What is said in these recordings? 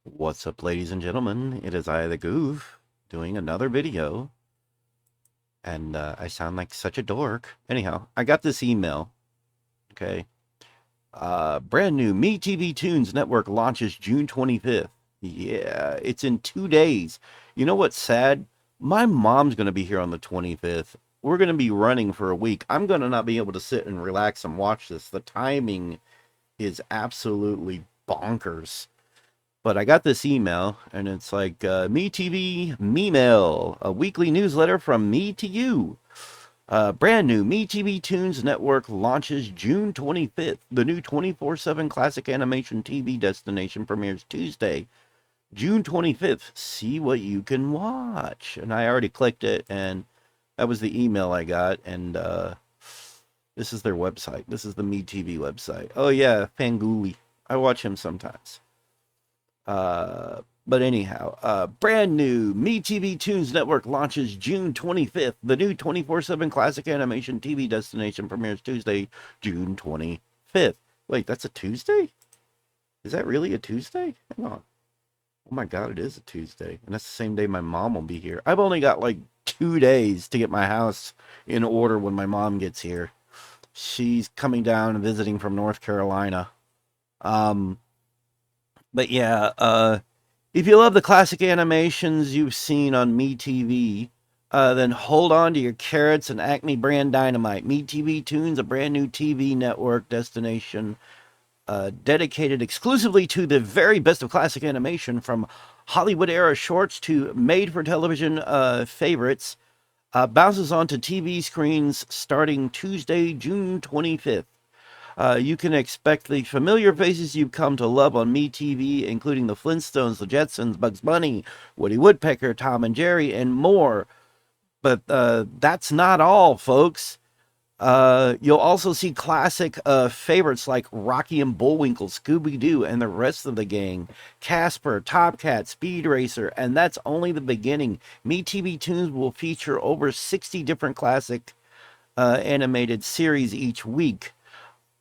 What's up, ladies and gentlemen? It is I, the Goof, doing another video, and I sound like such a dork. Anyhow, I got this email, okay? Brand new MeTV Toons network launches June 25th. Yeah, it's in 2 days. You know what's sad? My mom's going to be here on the 25th. We're going to be running for a week. I'm going to not be able to sit and relax and watch this. The timing is absolutely bonkers. But I got this email, and it's like, MeTV Mail, a weekly newsletter from me to you. Brand new MeTV Toons Network launches June 25th. The new 24/7 classic animation TV destination premieres Tuesday, June 25th. See what you can watch. And I already clicked it, and that was the email I got. And this is their website. This is the MeTV website. Oh, yeah, Fanguli. I watch him sometimes. But anyhow, brand new MeTV Toons Network launches June 25th. The new 24/7 classic animation TV destination premieres Tuesday, June 25th. Wait, that's a Tuesday? Is that really a Tuesday? Hang on. Oh my God, it is a Tuesday. And that's the same day my mom will be here. I've only got like 2 days to get my house in order when my mom gets here. She's coming down and visiting from North Carolina. Um, but yeah, if you love the classic animations you've seen on MeTV, then hold on to your carrots and Acme brand dynamite. MeTV Toons, a brand new TV network destination dedicated exclusively to the very best of classic animation, from Hollywood era shorts to made for television favorites, bounces onto TV screens starting Tuesday, June 25th. You can expect the familiar faces you've come to love on MeTV, including the Flintstones, the Jetsons, Bugs Bunny, Woody Woodpecker, Tom and Jerry, and more. But that's not all, folks. You'll also see classic favorites like Rocky and Bullwinkle, Scooby Doo, and the rest of the gang, Casper, Top Cat, Speed Racer, and that's only the beginning. MeTV Toons will feature over 60 different classic animated series each week.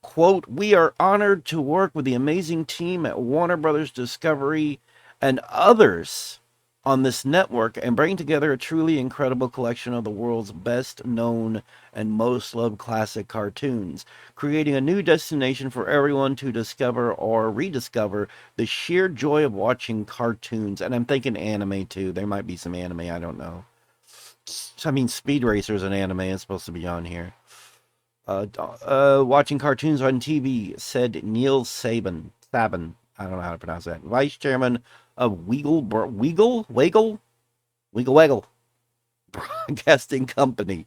Quote, we are honored to work with the amazing team at Warner Brothers Discovery and others on this network and bring together a truly incredible collection of the world's best known and most loved classic cartoons, creating a new destination for everyone to discover or rediscover the sheer joy of watching cartoons. And I'm thinking anime too. There might be some anime, I don't know. I mean, Speed Racer is an anime. It's supposed to be on here. Watching cartoons on TV, said Neil Sabin. I don't know how to pronounce that. Vice chairman of Wiggle Broadcasting Company.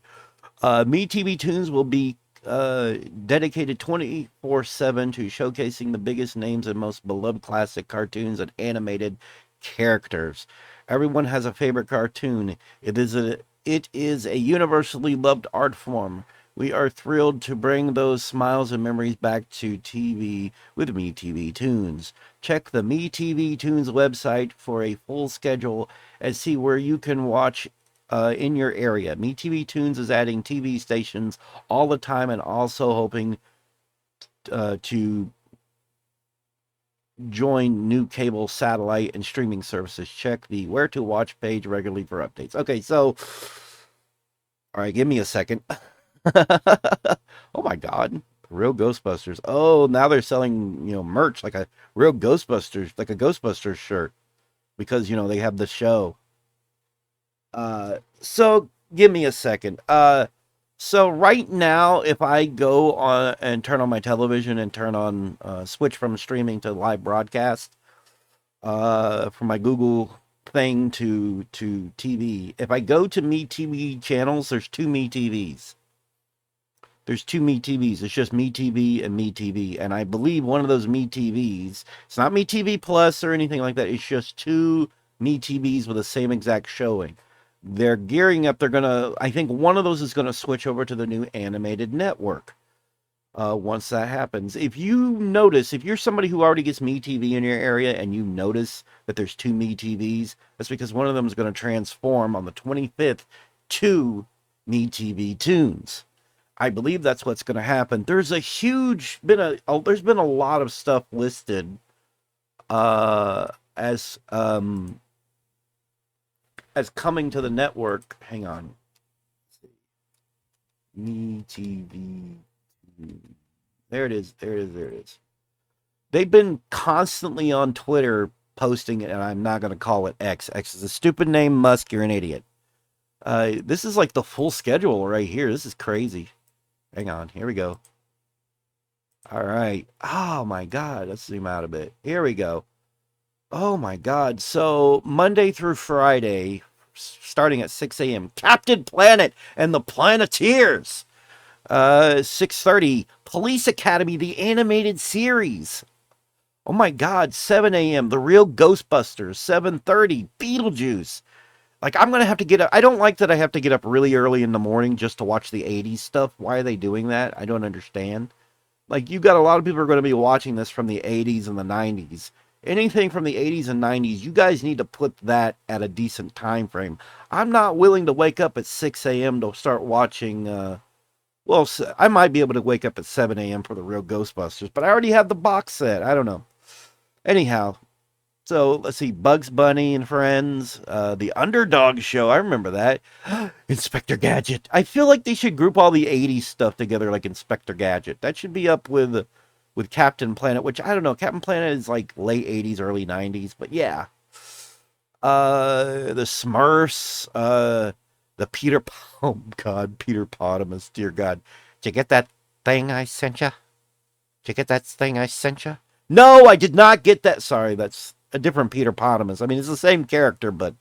MeTV Toons will be dedicated 24/7 to showcasing the biggest names and most beloved classic cartoons and animated characters. Everyone has a favorite cartoon. It is a universally loved art form. We are thrilled to bring those smiles and memories back to TV with MeTV Toons. Check the MeTV Toons website for a full schedule and see where you can watch in your area. MeTV Toons is adding TV stations all the time and also hoping to join new cable, satellite, and streaming services. Check the Where to Watch page regularly for updates. Okay, so, all right, give me a second. Oh my God. Real Ghostbusters. Oh, now they're selling, merch like a real Ghostbusters, like a Ghostbusters shirt because, they have the show. So give me a second. So right now, if I go on and turn on my television and turn on, switch from streaming to live broadcast, from my Google thing to TV, if I go to Me TV channels, there's two Me TVs. There's two Me TVs. It's just Me TV and Me TV. And I believe one of those Me TVs, it's not Me TV Plus or anything like that. It's just two Me TVs with the same exact showing. They're gearing up. I think one of those is going to switch over to the new animated network. Once that happens, if you're somebody who already gets Me TV in your area and you notice that there's two Me TVs, that's because one of them is going to transform on the 25th to Me TV Toons. I believe that's what's going to happen. There's been a lot of stuff listed as coming to the network. Hang on. MeTV. There it is. There it is. There it is. They've been constantly on Twitter posting it, and I'm not going to call it X. X is a stupid name. Musk, you're an idiot. This is like the full schedule right here. This is crazy. Hang on. Here we go. All right. Oh my God. Let's zoom out a bit. Here we go. Oh my God. So Monday through Friday, starting at 6 a.m. Captain Planet and the Planeteers. 6:30. Police Academy, the animated series. Oh my God. 7 a.m. The Real Ghostbusters. 7:30. Beetlejuice. Like, I'm going to have to get up. I don't like that I have to get up really early in the morning just to watch the 80s stuff. Why are they doing that? I don't understand. Like, you got a lot of people who are going to be watching this from the 80s and the 90s. Anything from the 80s and 90s, you guys need to put that at a decent time frame. I'm not willing to wake up at 6 a.m. to start watching, well, I might be able to wake up at 7 a.m. for the Real Ghostbusters, but I already have the box set. I don't know. Anyhow, so let's see, Bugs Bunny and Friends, the Underdog Show. I remember that. Inspector Gadget. I feel like they should group all the 80s stuff together like Inspector Gadget. That should be up with Captain Planet, which I don't know. Captain Planet is like late 80s, early 90s, but yeah. The Smurfs, the Peter, oh God, Peter Potamus, dear God. Did you get that thing I sent you? Did you get that thing I sent you? No, I did not get that. Sorry, that's a different Peter Potamus. I mean, it's the same character, but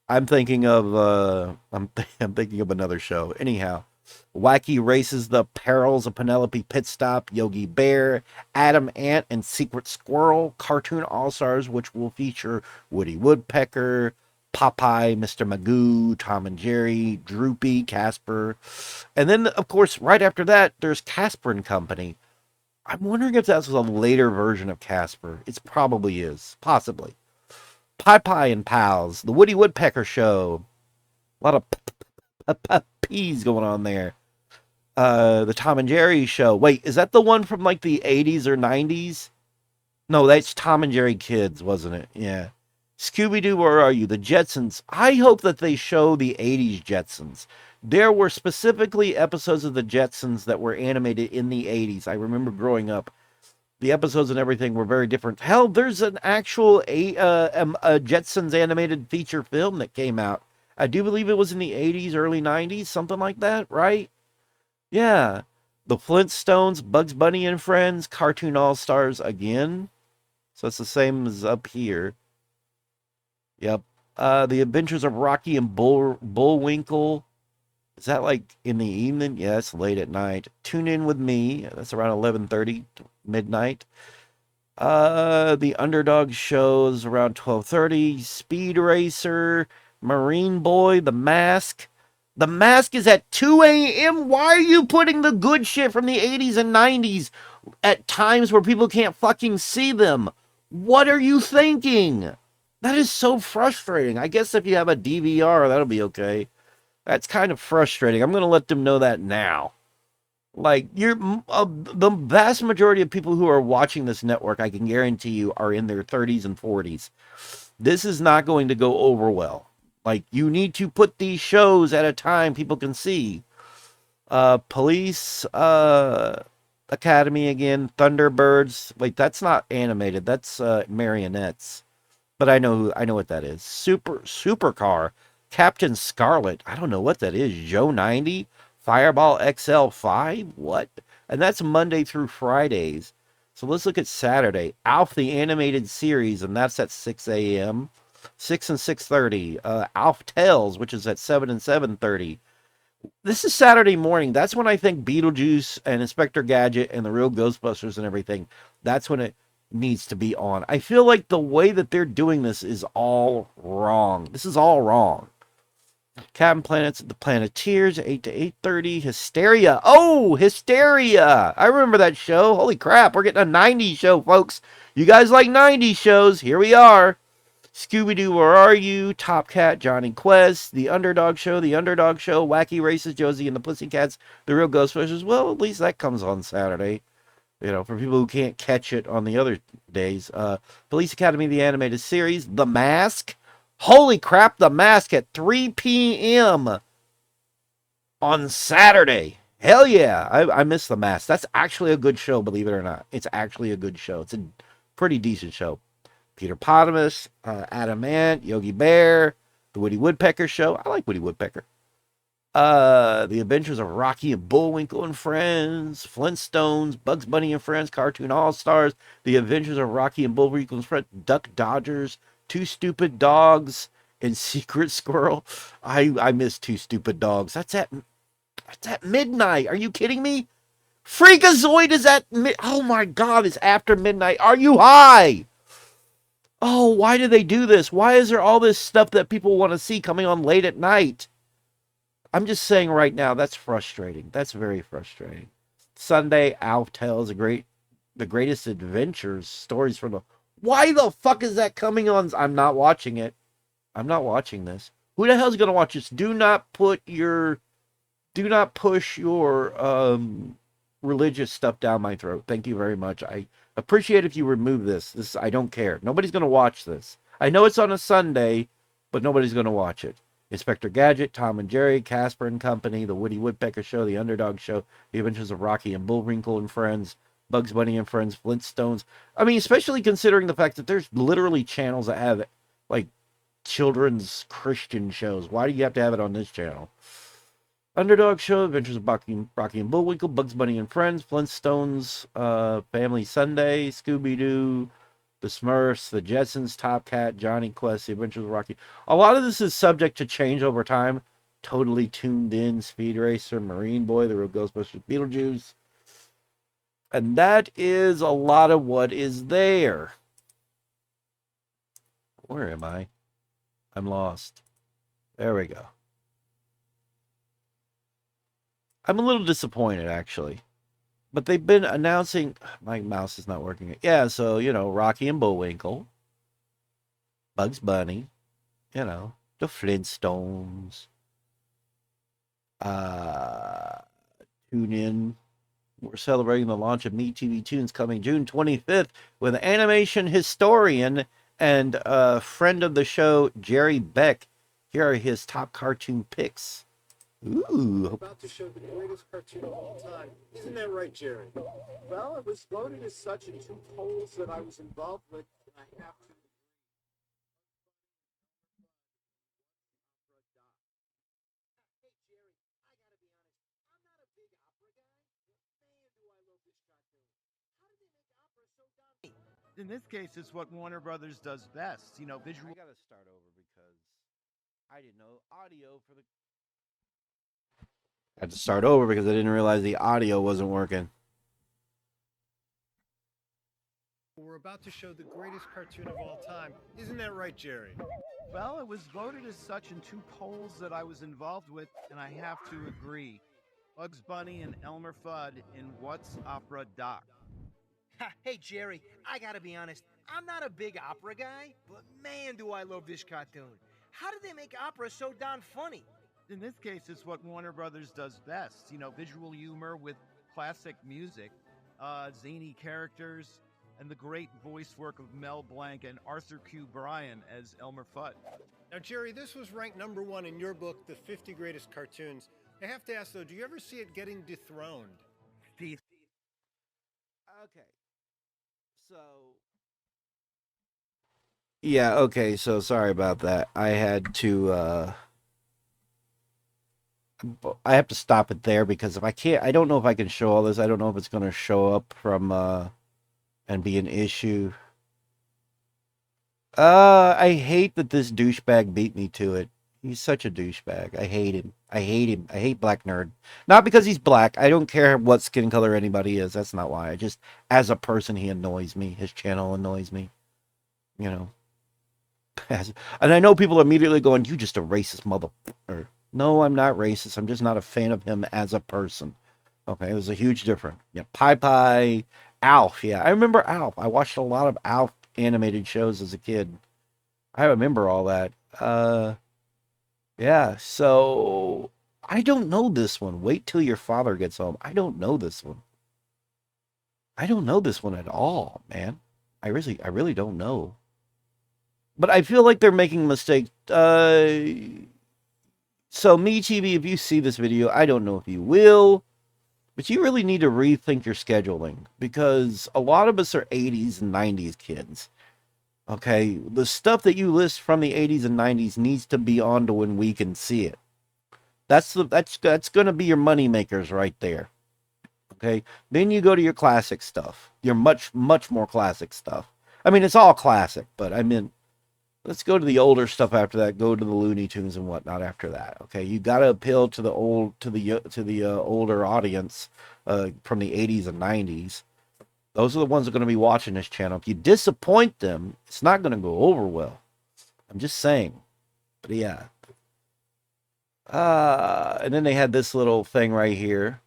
I'm thinking of I'm thinking of another show. Anyhow, Wacky Races, The Perils of Penelope Pitstop, Yogi Bear, Adam Ant and Secret Squirrel, Cartoon All-Stars, which will feature Woody Woodpecker, Popeye, Mr. Magoo, Tom and Jerry, Droopy, Casper. And then, of course, right after that, there's Casper and Company. I'm wondering if that's a later version of Casper. It probably is. Possibly. Popeye and Pals, The Woody Woodpecker Show. A lot of P's going on there. The Tom and Jerry Show. Wait, is that the one from like the 80s or 90s? No, that's Tom and Jerry Kids, wasn't it? Yeah. Scooby-Doo, Where Are You? The Jetsons. I hope that they show the 80s Jetsons. There were specifically episodes of the Jetsons that were animated in the 80s. I remember growing up. The episodes and everything were very different. Hell, there's an actual a Jetsons animated feature film that came out. I do believe it was in the 80s, early 90s, something like that, right? Yeah. The Flintstones, Bugs Bunny and Friends, Cartoon All-Stars again. So it's the same as up here. Yep. The Adventures of Rocky and Bullwinkle. Is that like in the evening? Yeah, it's late at night. Tune In With Me. That's around 11:30 midnight. The Underdog shows around 12:30. Speed Racer, Marine Boy, The Mask. The Mask is at 2 a.m. Why are you putting the good shit from the 80s and 90s at times where people can't fucking see them? What are you thinking? That is so frustrating. I guess if you have a DVR, that'll be okay. That's kind of frustrating. I'm going to let them know that now. Like, the vast majority of people who are watching this network, I can guarantee you, are in their 30s and 40s. This is not going to go over well. Like, you need to put these shows at a time people can see. Police Academy again, Thunderbirds. Wait, that's not animated. That's marionettes. But I know what that is. Supercar, Captain Scarlet. I don't know what that is. Joe 90, Fireball XL5. What? And that's Monday through Fridays. So let's look at Saturday. Alf the Animated Series, and that's at 6 a.m. 6 and 6:30. Alf Tales, which is at 7 and 7:30. This is Saturday morning. That's when I think Beetlejuice and Inspector Gadget and the Real Ghostbusters and everything, that's when it needs to be on. I feel like the way that they're doing this is all wrong. This is all wrong. Captain Planet's The Planeteers, 8 to 8:30. Hysteria. Oh, Hysteria. I remember that show. Holy crap. We're getting a 90s show, folks. You guys like 90s shows? Here we are. Scooby-Doo, Where Are You? Top Cat, Johnny Quest, The Underdog Show, Wacky Races, Josie and the Pussycats, The Real Ghostbusters. Well, at least that comes on Saturday. You know, for people who can't catch it on the other days. Police Academy, the animated series, The Mask. Holy crap, The Mask at 3 p.m. on Saturday. Hell yeah, I miss The Mask. That's actually a good show, believe it or not. It's actually a good show. It's a pretty decent show. Peter Potamus, Adam Ant, Yogi Bear, The Woody Woodpecker Show. I like Woody Woodpecker. The Adventures of Rocky and Bullwinkle and Friends, Flintstones, Bugs Bunny and Friends, Cartoon All Stars, The Adventures of Rocky and Bullwinkle and Friends, Duck Dodgers, Two Stupid Dogs, and Secret Squirrel. I miss Two Stupid Dogs. That's at midnight. Are you kidding me? Freakazoid is at oh my god, it's after midnight. Are you high? Oh, why do they do this? Why is there all this stuff that people want to see coming on late at night? I'm just saying right now, that's frustrating. That's very frustrating. Sunday, Alf tells the greatest adventures stories from the. Why the fuck is that coming on? I'm not watching it. I'm not watching this. Who the hell's gonna watch this? Do not push your religious stuff down my throat. Thank you very much. I appreciate if you remove this. I don't care. Nobody's gonna watch this. I know it's on a Sunday, but nobody's gonna watch it. Inspector Gadget, Tom and Jerry, Casper and Company, The Woody Woodpecker Show, The Underdog Show, The Adventures of Rocky and Bullwinkle and Friends, Bugs Bunny and Friends, Flintstones. I mean, especially considering the fact that there's literally channels that have like children's Christian shows. Why do you have to have it on this channel? Underdog Show, Adventures of Rocky and Bullwinkle, Bugs Bunny and Friends, Flintstones, Family Sunday, Scooby-Doo, The Smurfs, The Jetsons, Top Cat, Johnny Quest, The Adventures of Rocky. A lot of this is subject to change over time. Totally Tuned In, Speed Racer, Marine Boy, The Real Ghostbusters, Beetlejuice. And that is a lot of what is there. Where am I? I'm lost. There we go. I'm a little disappointed, actually. But they've been announcing. My mouse is not working. Yeah, so, Rocky and Bullwinkle, Bugs Bunny, the Flintstones, tune in. We're celebrating the launch of MeTV Toons coming June 25th with animation historian and friend of the show, Jerry Beck. Here are his top cartoon picks. Ooh. About to show the greatest cartoon of all time. Isn't that right, Jerry? Well, it was voted as such in two polls that I was involved with, and I have to. Hey, Jerry, I gotta be honest. I'm not a big opera guy, but man, do I love this cartoon. How did they make opera so darn? In this case, it's what Warner Brothers does best. Visual. I gotta start over because I didn't know audio for the. I had to start over because I didn't realize the audio wasn't working. We're about to show the greatest cartoon of all time. Isn't that right, Jerry? Well, it was voted as such in two polls that I was involved with, and I have to agree. Bugs Bunny and Elmer Fudd in What's Opera Doc. Hey, Jerry, I gotta be honest. I'm not a big opera guy, but man, do I love this cartoon. How did they make opera so darn funny? In this case, it's what Warner Brothers does best. Visual humor with classic music, zany characters, and the great voice work of Mel Blanc and Arthur Q. Bryan as Elmer Fudd. Now, Jerry, this was ranked #1 in your book, The 50 Greatest Cartoons. I have to ask, though, do you ever see it getting dethroned? Steve. Okay. So. Yeah, okay, so sorry about that. I had to, I have to stop it there because if I can't, I don't know if I can show all this. I don't know if it's going to show up from, and be an issue. I hate that this douchebag beat me to it. He's such a douchebag. I hate him. I hate him. I hate Black Nerd. Not because he's black. I don't care what skin color anybody is. That's not why. I just, as a person, he annoys me. His channel annoys me. And I know people are immediately going, you just a racist motherfucker. No, I'm not racist. I'm just not a fan of him as a person. Okay, there's a huge difference. Yeah, Pie, Alf. Yeah, I remember Alf. I watched a lot of Alf animated shows as a kid. I remember all that. Yeah, so I don't know this one. Wait till your father gets home. I don't know this one. I don't know this one at all, man. I really don't know. But I feel like they're making mistakes. So MeTV, if you see this video, I don't know if you will, but you really need to rethink your scheduling because a lot of us are 80s and 90s kids. Okay, the stuff that you list from the 80s and 90s needs to be on to when we can see it. That's going to be your money makers right there. Okay, then you go to your classic stuff. Your much more classic stuff. I mean, it's all classic, but I mean, let's go to the older stuff after that. Go to the Looney Tunes and whatnot after that. Okay, you got to appeal to the older audience from the 80s and 90s. Those are the ones that are going to be watching this channel. If you disappoint them, it's not going to go over well. I'm just saying. But yeah. And then they had this little thing right here.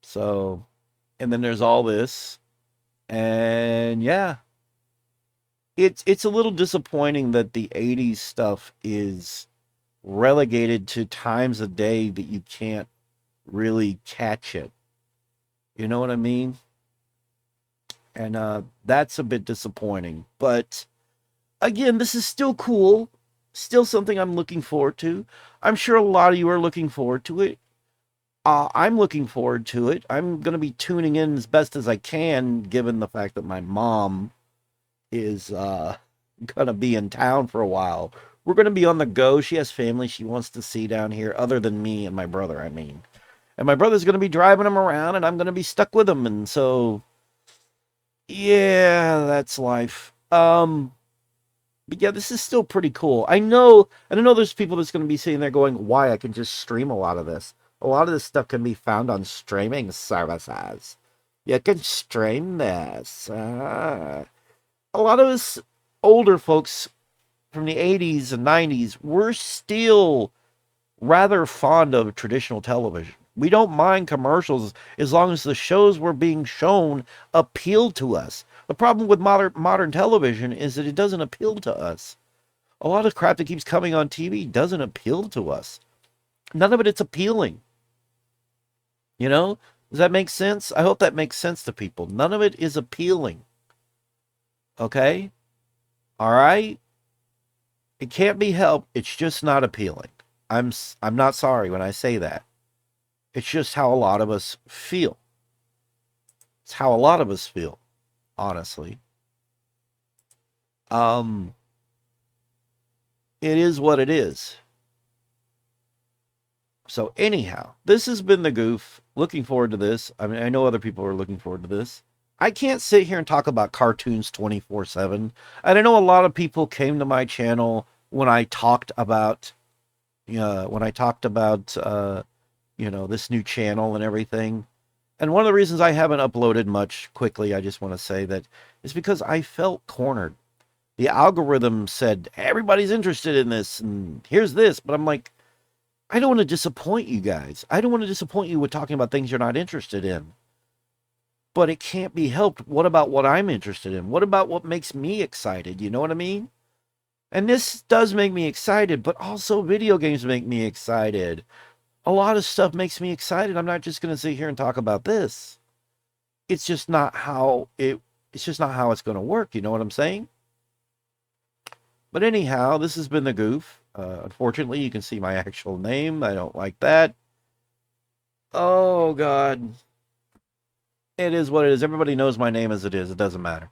So, and then there's all this. And yeah. It's a little disappointing that the 80s stuff is relegated to times of day that you can't really catch it. You know what I mean? And that's a bit disappointing. But again, this is still cool. Still something I'm looking forward to. I'm sure a lot of you are looking forward to it. I'm looking forward to it. I'm going to be tuning in as best as I can, given the fact that my mom is going to be in town for a while. We're going to be on the go. She has family she wants to see down here, other than me and my brother, I mean. And my brother's going to be driving him around, and I'm going to be stuck with him. And so, yeah, that's life. But yeah, this is still pretty cool. I know there's people that's going to be sitting there going, why? I can just stream a lot of this. A lot of this stuff can be found on streaming services. You can stream this. A lot of us older folks from the 80s and 90s, we're still rather fond of traditional television. We don't mind commercials as long as the shows we're being shown appeal to us. The problem with modern television is that it doesn't appeal to us. A lot of crap that keeps coming on TV doesn't appeal to us. None of it's appealing. You know? Does that make sense? I hope that makes sense to people. None of it is appealing. Okay? All right? It can't be helped. It's just not appealing. I'm not sorry when I say that. It's just how a lot of us feel. It's how a lot of us feel, honestly. It is what it is. So anyhow, this has been the Goof. Looking forward to this. I mean, I know other people are looking forward to this. I can't sit here and talk about cartoons 24/7. And I know a lot of people came to my channel when I talked about, this new channel and everything. And one of the reasons I haven't uploaded much quickly, I just want to say that, is because I felt cornered. The algorithm said, everybody's interested in this, and here's this. But I'm like, I don't want to disappoint you guys. I don't want to disappoint you with talking about things you're not interested in. But it can't be helped. What about what I'm interested in? What about what makes me excited? You know what I mean? And this does make me excited, but also video games make me excited. A lot of stuff makes me excited. I'm not just going to sit here and talk about this. It's just not how it's going to work. You know what I'm saying? But anyhow, this has been the Goof. Unfortunately, you can see my actual name. I don't like that. Oh, God. It is what it is. Everybody knows my name as it is. It doesn't matter.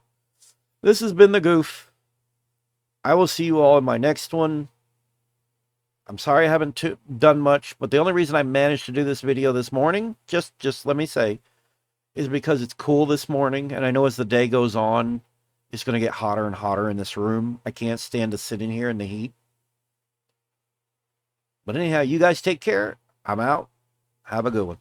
This has been the Goof. I will see you all in my next one. I'm sorry I haven't done much, but the only reason I managed to do this video this morning, just let me say, is because it's cool this morning, and I know as the day goes on, it's going to get hotter and hotter in this room. I can't stand to sit in here in the heat. But anyhow, you guys take care. I'm out. Have a good one.